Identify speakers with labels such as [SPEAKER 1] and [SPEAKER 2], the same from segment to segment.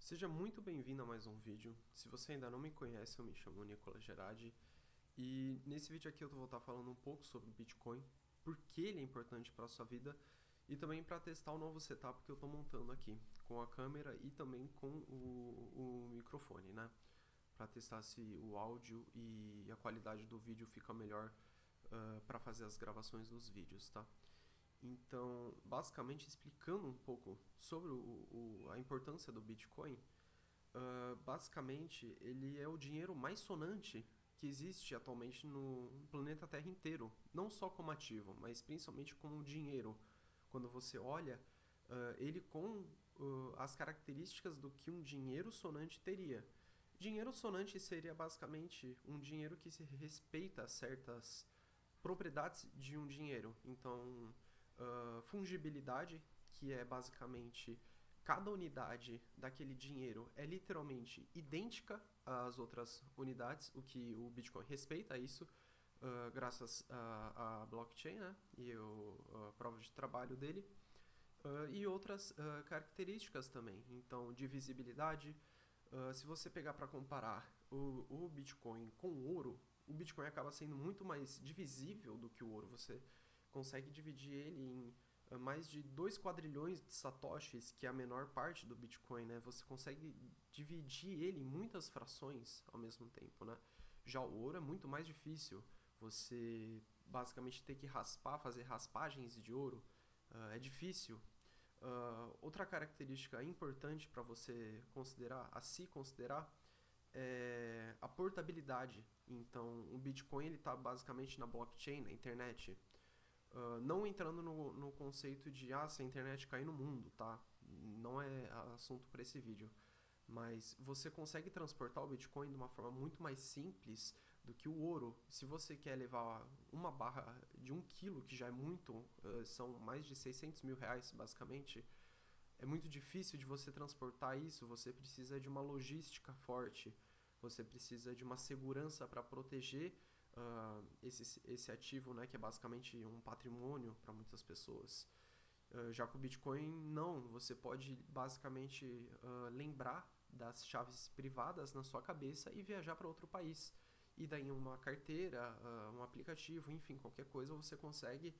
[SPEAKER 1] Seja muito bem-vindo a mais um vídeo. Se você ainda não me conhece, eu me chamo Nicolas Gerardi e nesse vídeo aqui eu vou estar falando um pouco sobre o Bitcoin, por que ele é importante para a sua vida e também para testar o novo setup que eu estou montando aqui, com a câmera e também com o microfone, né? Para testar se o áudio e a qualidade do vídeo fica melhor para fazer as gravações dos vídeos, tá? Então, basicamente explicando um pouco sobre a importância do Bitcoin, basicamente ele é o dinheiro mais sonante que existe atualmente no planeta Terra inteiro, não só como ativo, mas principalmente como dinheiro. Quando você olha ele com as características do que um dinheiro sonante teria. Dinheiro sonante seria basicamente um dinheiro que se respeita certas propriedades de um dinheiro. Então, fungibilidade, que é basicamente cada unidade daquele dinheiro é literalmente idêntica às outras unidades, o que o Bitcoin respeita isso, graças à blockchain, né, e a prova de trabalho dele, e outras características também. Então, divisibilidade. Se você pegar para comparar o Bitcoin com o ouro, o Bitcoin acaba sendo muito mais divisível do que o ouro. Você consegue dividir ele em mais de 2 quadrilhões de satoshis, que é a menor parte do Bitcoin, né? Você consegue dividir ele em muitas frações ao mesmo tempo, né? Já o ouro é muito mais difícil. Você basicamente tem que raspar, fazer raspagens de ouro. É difícil. Outra característica importante para você considerar, a se considerar, é a portabilidade. Então, o Bitcoin está basicamente na blockchain, na internet. Não entrando no conceito de se a internet cair no mundo, tá? Não é assunto para esse vídeo. Mas você consegue transportar o Bitcoin de uma forma muito mais simples do que o ouro. Se você quer levar uma barra de 1 quilo, que já é muito, são mais de 600 mil reais basicamente, é muito difícil de você transportar isso. Você precisa de uma logística forte, você precisa de uma segurança para proteger esse ativo, né, que é basicamente um patrimônio para muitas pessoas. Já com o Bitcoin, não, você pode basicamente lembrar das chaves privadas na sua cabeça e viajar para outro país. E daí uma carteira, um aplicativo, enfim, qualquer coisa, você consegue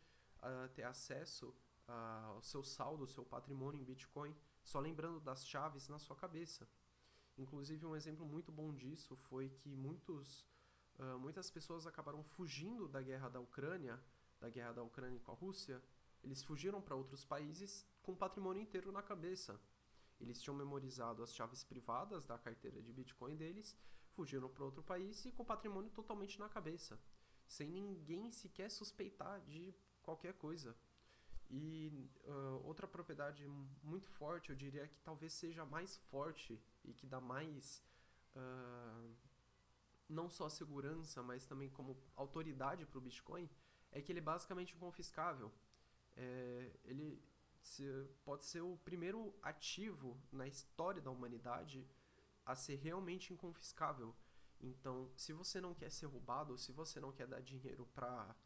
[SPEAKER 1] ter acesso ao seu saldo, ao seu patrimônio em Bitcoin, só lembrando das chaves na sua cabeça. Inclusive, um exemplo muito bom disso foi que muitas pessoas acabaram fugindo da guerra da Ucrânia com a Rússia. Eles fugiram para outros países com o patrimônio inteiro na cabeça. Eles tinham memorizado as chaves privadas da carteira de Bitcoin deles, fugiram para outro país e com o patrimônio totalmente na cabeça, sem ninguém sequer suspeitar de qualquer coisa. E outra propriedade muito forte, eu diria que talvez seja mais forte e que dá mais não só segurança, mas também como autoridade para o Bitcoin, é que ele é basicamente inconfiscável. Ele pode ser o primeiro ativo na história da humanidade a ser realmente inconfiscável. Então, se você não quer ser roubado, se você não quer dar dinheiro para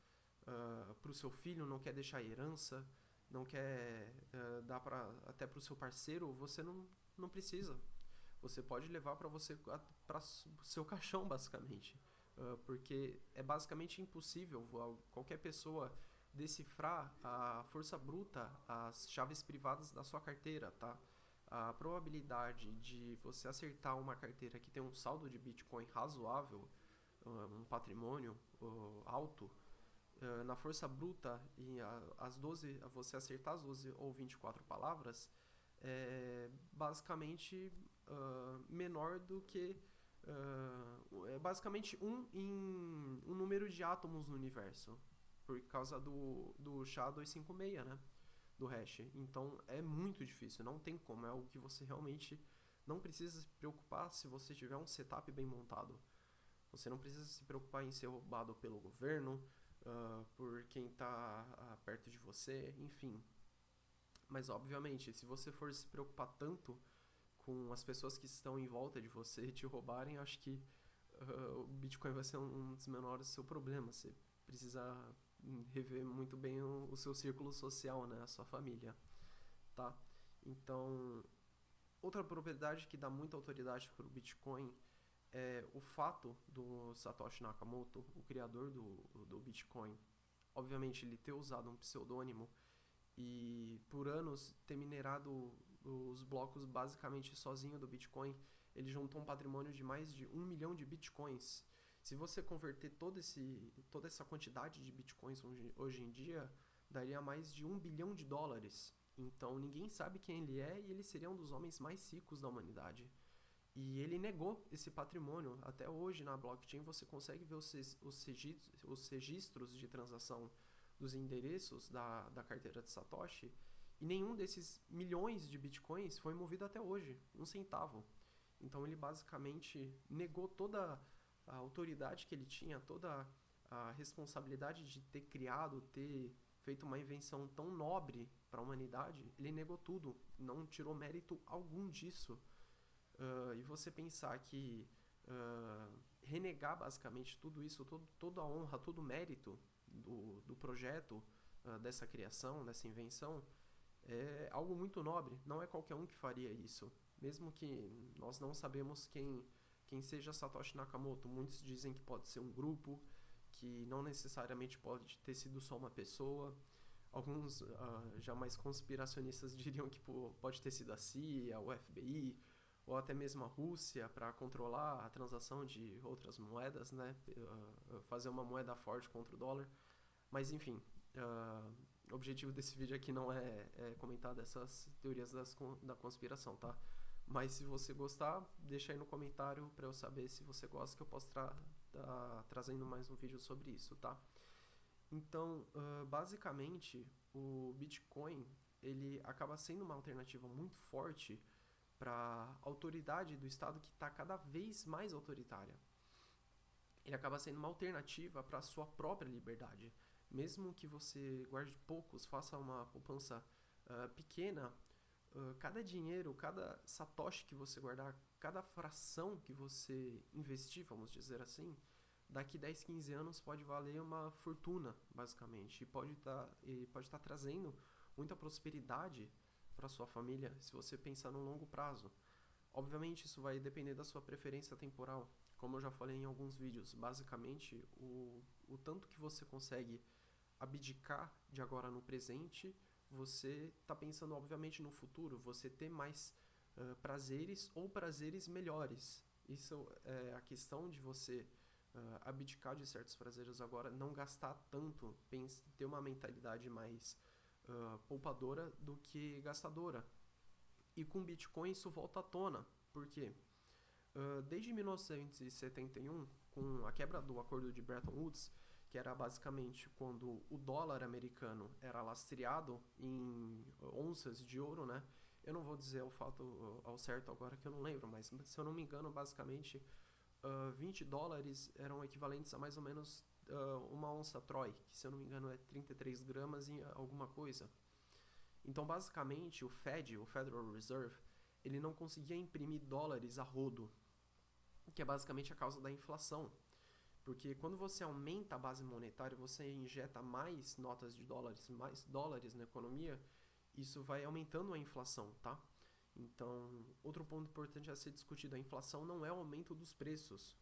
[SPEAKER 1] o seu filho, não quer deixar herança, não quer dar até para o seu parceiro, você não precisa. Você pode levar para para seu caixão, basicamente. Porque é basicamente impossível qualquer pessoa decifrar a força bruta, as chaves privadas da sua carteira, tá? A probabilidade de você acertar uma carteira que tem um saldo de Bitcoin razoável, um patrimônio alto, na força bruta e você acertar as 12 ou 24 palavras, é basicamente menor do que é basicamente em um número de átomos no universo, por causa do SHA-256, né, do hash. Então é muito difícil, não tem como, é algo que você realmente não precisa se preocupar se você tiver um setup bem montado. Você não precisa se preocupar em ser roubado pelo governo, por quem está perto de você, enfim. Mas obviamente, se você for se preocupar tanto com as pessoas que estão em volta de você te roubarem, acho que o Bitcoin vai ser um dos menores do seu problema. Você precisa rever muito bem o seu círculo social, né, a sua família, tá? Então, Outra propriedade que dá muita autoridade para o Bitcoin é o fato do Satoshi Nakamoto, o criador do Bitcoin, obviamente ele ter usado um pseudônimo e por anos ter minerado os blocos basicamente sozinho do Bitcoin. Ele juntou um patrimônio de mais de 1 milhão de Bitcoins. Se você converter toda essa quantidade de Bitcoins hoje em dia, daria mais de US$ 1 bilhão. Então ninguém sabe quem ele é e ele seria um dos homens mais ricos da humanidade. E ele negou esse patrimônio. Até hoje na blockchain você consegue ver os registros de transação dos endereços da carteira de Satoshi, e nenhum desses milhões de bitcoins foi movido até hoje, um centavo. Então ele basicamente negou toda a autoridade que ele tinha, toda a responsabilidade de ter criado, ter feito uma invenção tão nobre para a humanidade. Ele negou tudo, não tirou mérito algum disso. E você pensar que renegar basicamente tudo isso, toda a honra, todo o mérito do projeto, dessa criação, dessa invenção, é algo muito nobre. Não é qualquer um que faria isso. Mesmo que nós não sabemos quem seja Satoshi Nakamoto. Muitos dizem que pode ser um grupo, que não necessariamente pode ter sido só uma pessoa. Alguns já mais conspiracionistas diriam que pode ter sido a CIA, o FBI, ou até mesmo a Rússia, para controlar a transação de outras moedas, né? Fazer uma moeda forte contra o dólar. Mas enfim, o objetivo desse vídeo aqui não é comentar dessas teorias da conspiração, tá? Mas se você gostar, deixa aí no comentário para eu saber se você gosta, que eu posso trazendo mais um vídeo sobre isso, tá? Então, basicamente, o Bitcoin ele acaba sendo uma alternativa muito forte para a autoridade do Estado, que está cada vez mais autoritária. Ele acaba sendo uma alternativa para a sua própria liberdade. Mesmo que você guarde poucos, faça uma poupança pequena, cada dinheiro, cada satoshi que você guardar, cada fração que você investir, vamos dizer assim, daqui 10, 15 anos pode valer uma fortuna, basicamente. E pode estar trazendo muita prosperidade para sua família, se você pensar no longo prazo. Obviamente isso vai depender da sua preferência temporal. Como eu já falei em alguns vídeos, basicamente o tanto que você consegue abdicar de agora no presente, você está pensando obviamente no futuro, você ter mais prazeres ou prazeres melhores. Isso é a questão de você abdicar de certos prazeres agora, não gastar tanto, ter uma mentalidade mais poupadora do que gastadora. E com Bitcoin isso volta à tona. Por quê? Desde 1971, com a quebra do acordo de Bretton Woods, que era basicamente quando o dólar americano era lastreado em onças de ouro, né? Eu não vou dizer o fato ao certo agora, que eu não lembro, mas se eu não me engano, basicamente $20 eram equivalentes a mais ou menos uma onça Troy, que se eu não me engano é 33 gramas e alguma coisa. Então basicamente o Fed, o Federal Reserve, ele não conseguia imprimir dólares a rodo, que é basicamente a causa da inflação. Porque quando você aumenta a base monetária, você injeta mais notas de dólares, mais dólares na economia, isso vai aumentando a inflação, tá? Então, outro ponto importante a ser discutido, a inflação não é o aumento dos preços.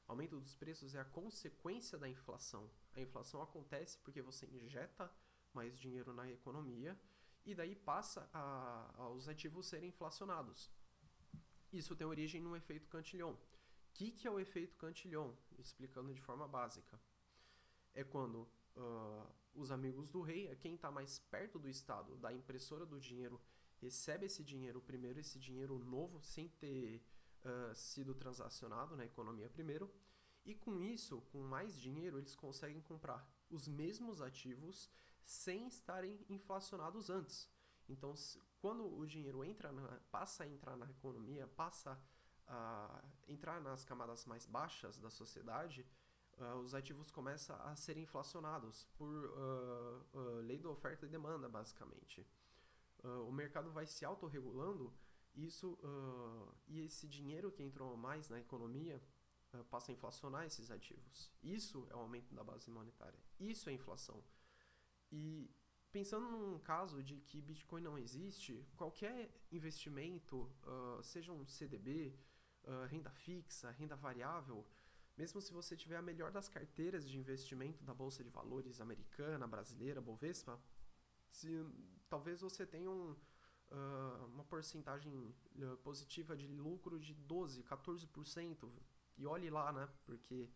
[SPEAKER 1] O aumento dos preços é a consequência da inflação. A inflação acontece porque você injeta mais dinheiro na economia e daí passa aos ativos serem inflacionados. Isso tem origem no efeito Cantillon. O que é o efeito Cantillon? Explicando de forma básica. É quando os amigos do rei, quem está mais perto do Estado, da impressora do dinheiro, recebe esse dinheiro primeiro, esse dinheiro novo, sem ter sido transacionado na economia primeiro, e com isso, com mais dinheiro, eles conseguem comprar os mesmos ativos sem estarem inflacionados antes. Então, quando o dinheiro passa a entrar na economia, passa a entrar nas camadas mais baixas da sociedade, os ativos começam a ser inflacionados por lei da oferta e demanda, basicamente. O mercado vai se autorregulando e esse dinheiro que entrou mais na economia passa a inflacionar esses ativos. Isso é o aumento da base monetária. Isso é inflação. E pensando num caso de que Bitcoin não existe, qualquer investimento, seja um CDB, renda fixa, renda variável, mesmo se você tiver a melhor das carteiras de investimento da Bolsa de Valores americana, brasileira, Bovespa, se, talvez você tenha uma porcentagem positiva de lucro de 12, 14%. E olhe lá, né? Porque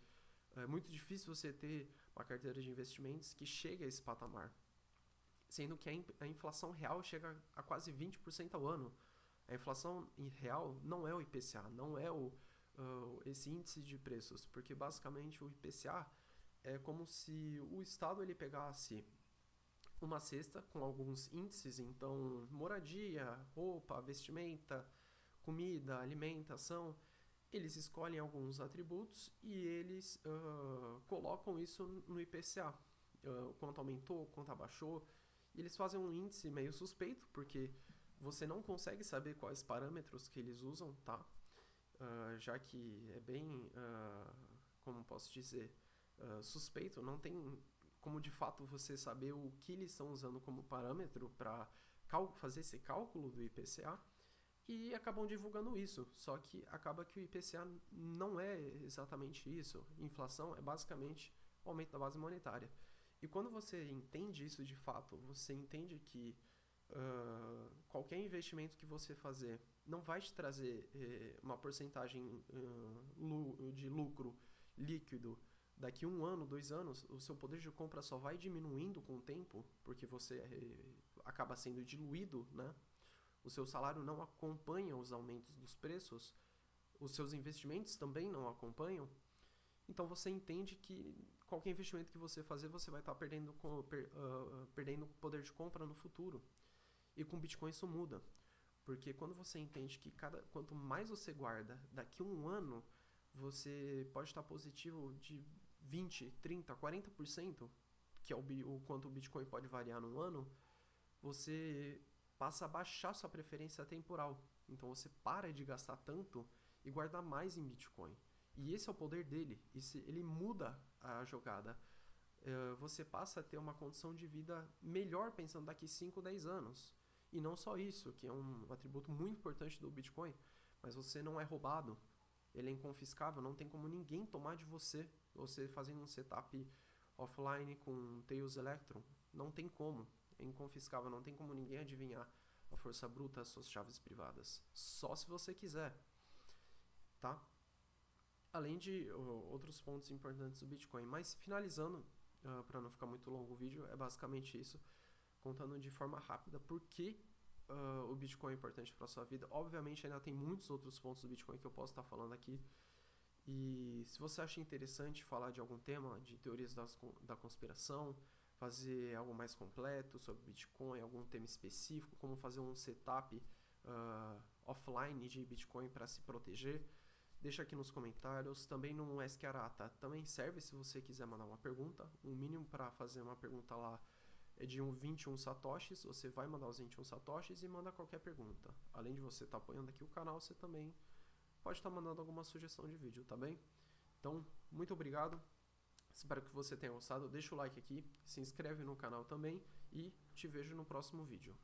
[SPEAKER 1] é muito difícil você ter uma carteira de investimentos que chegue a esse patamar. Sendo que a inflação real chega a quase 20% ao ano. A inflação real não é o IPCA, não é esse índice de preços, porque basicamente o IPCA é como se o Estado ele pegasse uma cesta com alguns índices, então moradia, roupa, vestimenta, comida, alimentação, eles escolhem alguns atributos e eles colocam isso no IPCA, quanto aumentou, quanto abaixou, e eles fazem um índice meio suspeito, porque você não consegue saber quais parâmetros que eles usam, tá? Já que é bem, como posso dizer, suspeito, não tem como de fato você saber o que eles estão usando como parâmetro para fazer esse cálculo do IPCA, e acabam divulgando isso. Só que acaba que o IPCA não é exatamente isso. Inflação é basicamente o aumento da base monetária. E quando você entende isso de fato, você entende que qualquer investimento que você fazer não vai te trazer uma porcentagem de lucro líquido daqui 1 ano, 2 anos, o seu poder de compra só vai diminuindo com o tempo, porque você acaba sendo diluído, né? O seu salário não acompanha os aumentos dos preços, os seus investimentos também não acompanham, então você entende que qualquer investimento que você fazer, você vai estar perdendo poder de compra no futuro. E com Bitcoin isso muda, porque quando você entende que quanto mais você guarda, daqui 1 ano, você pode estar positivo de 20, 30, 40%, que é o quanto o Bitcoin pode variar num ano, você passa a baixar sua preferência temporal. Então você para de gastar tanto e guardar mais em Bitcoin. E esse é o poder dele. Ele muda a jogada. Você passa a ter uma condição de vida melhor pensando daqui 5, 10 anos. E não só isso, que é um atributo muito importante do Bitcoin, mas você não é roubado. Ele é inconfiscável, não tem como ninguém tomar de você. Você fazendo um setup offline com Tails Electron, não tem como. É inconfiscável, não tem como ninguém adivinhar a força bruta, as suas chaves privadas. Só se você quiser, tá? Além de outros pontos importantes do Bitcoin. Mas finalizando, para não ficar muito longo o vídeo, é basicamente isso, contando de forma rápida por que o Bitcoin é importante para a sua vida. Obviamente ainda tem muitos outros pontos do Bitcoin que eu posso estar falando aqui. E se você acha interessante falar de algum tema, de teorias da conspiração, fazer algo mais completo sobre Bitcoin, algum tema específico, como fazer um setup offline de Bitcoin para se proteger, deixa aqui nos comentários. Também no Ask Arata também serve se você quiser mandar uma pergunta. O mínimo para fazer uma pergunta lá é de 21 satoshis. Você vai mandar os 21 satoshis e manda qualquer pergunta. Além de você estar apoiando aqui o canal, você também pode estar mandando alguma sugestão de vídeo, tá bem? Então, muito obrigado. Espero que você tenha gostado. Deixa o like aqui, se inscreve no canal também e te vejo no próximo vídeo.